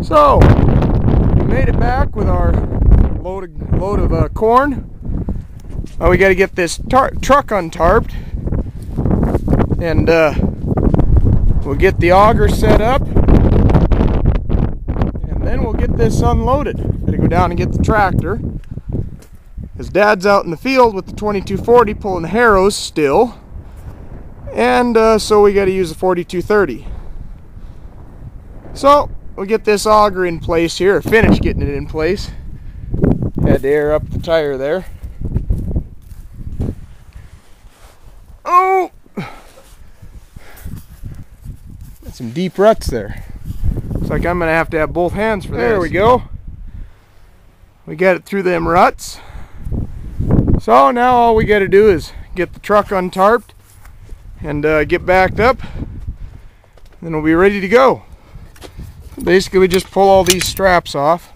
So we made it back with our load of corn. We got to get this truck untarped, and we'll get the auger set up, and then we'll get this unloaded. Gotta go down and get the tractor. His dad's out in the field with the 2240 pulling the harrows still, and so we got to use the 4230. So we'll get this auger in place here, or finish getting it in place. Had to air up the tire there. Oh! Got some deep ruts there. Looks like I'm going to have both hands for this. There we go. We got it through them ruts. So now all we got to do is get the truck untarped and get backed up. Then we'll be ready to go. Basically we just pull all these straps off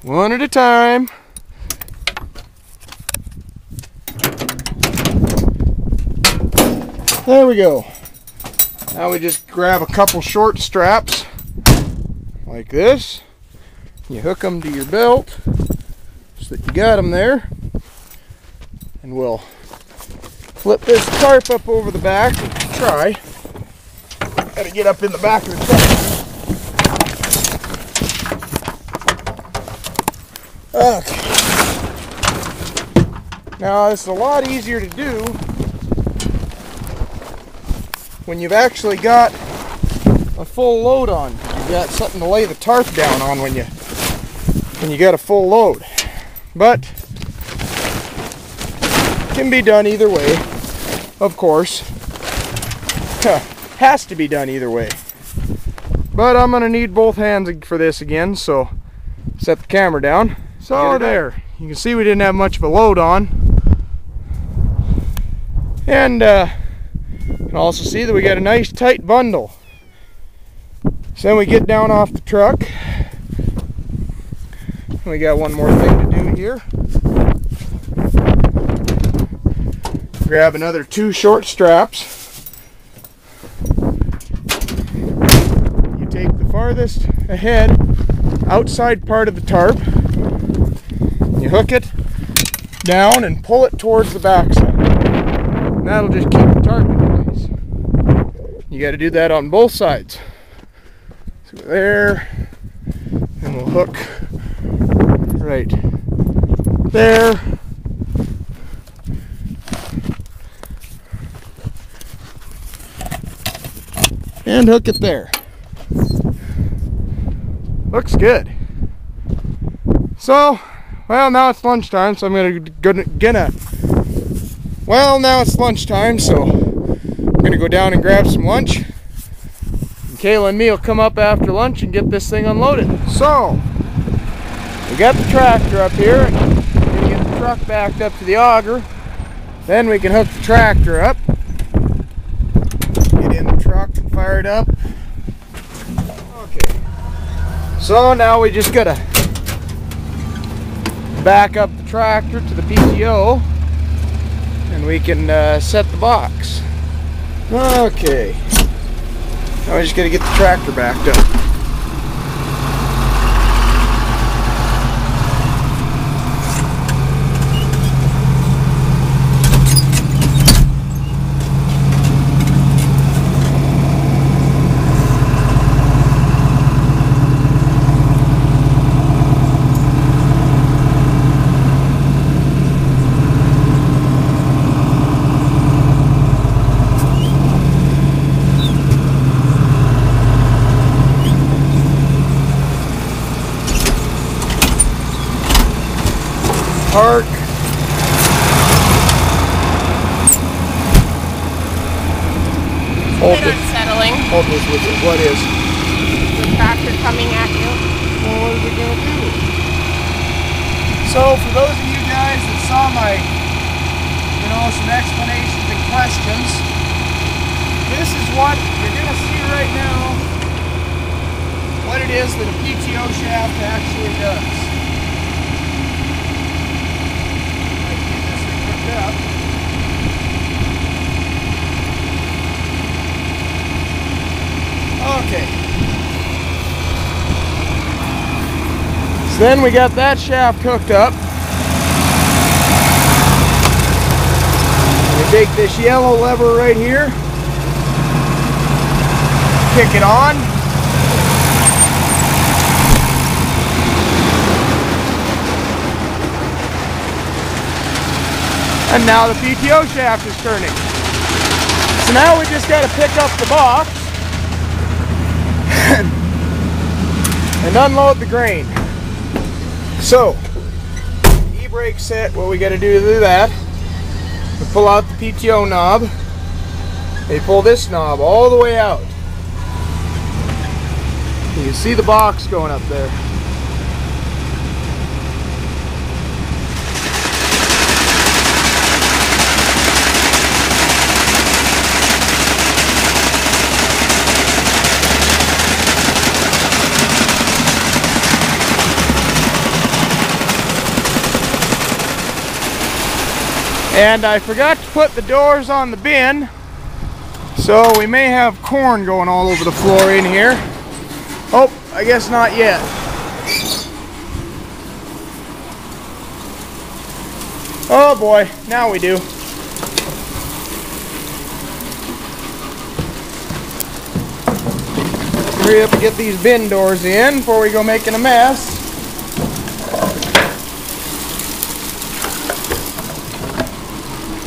one at a time. There we go. Now we just grab a couple short straps like this. You hook them to your belt so that you got them there. And we'll flip this tarp up over the back. Try. Gotta get up in the back of the truck. Okay. Now this is a lot easier to do when you've actually got a full load on. You've got something to lay the tarp down on when you got a full load. But it can be done either way, of course. Has to be done either way. But I'm gonna need both hands for this again, so set the camera down. So there, you can see we didn't have much of a load on. And you can also see that we got a nice tight bundle. So then we get down off the truck. We got one more thing to do here. Grab another 2 short straps. You take the farthest ahead outside part of the tarp. You hook it down and pull it towards the backside. And that'll just keep the tarp in place. You got to do that on both sides. So there, and we'll hook right there. And hook it there. Looks good. So, well, now it's lunchtime, so well, now it's lunchtime, so I'm gonna go down and grab some lunch. And Kayla and me will come up after lunch and get this thing unloaded. So, we got the tractor up here, and we're gonna get the truck backed up to the auger. Then we can hook the tractor up, get in the truck and fire it up. Okay. So now we just gotta back up the tractor to the PTO, and we can set the box. Okay. Now we just gotta get the tractor backed up. Park. Hold it. Unsettling. Hold this with it. What is? The tractor coming at you. Well, what are we going to do? So, for those of you guys that saw my, some explanations and questions, this is what you're going to see right now, what it is that a PTO shaft actually does. Up. Okay. Then we got that shaft hooked up. We take this yellow lever right here, kick it on, and now the PTO shaft is turning. So now we just got to pick up the box and unload the grain. So, e-brake set, what we got to do that, we pull out the PTO knob. They pull this knob all the way out. You can see the box going up there. And I forgot to put the doors on the bin, so we may have corn going all over the floor in here. Oh, I guess not yet. Oh boy, now we do. Hurry up and get these bin doors in before we go making a mess.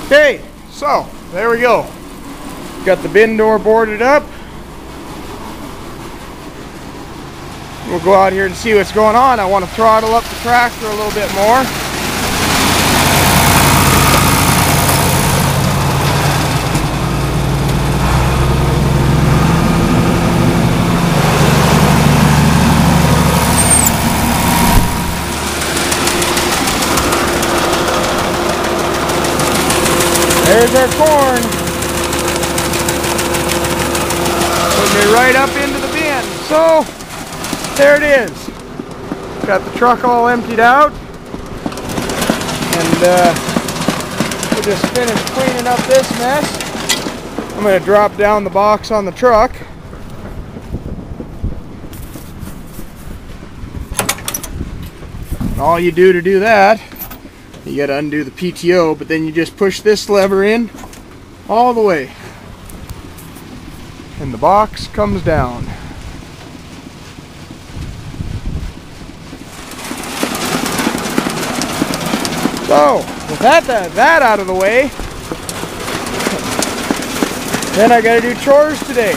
Okay, so there we go. Got the bin door boarded up. We'll go out here and see what's going on. I want to throttle up the tractor a little bit more. There's our corn. Putting it right up into the bin. So, there it is. Got the truck all emptied out. And we'll just finish cleaning up this mess. I'm going to drop down the box on the truck. And all you do to do that, you got to undo the PTO, but then you just push this lever in all the way and the box comes down. So with that out of the way, then I got to do chores today.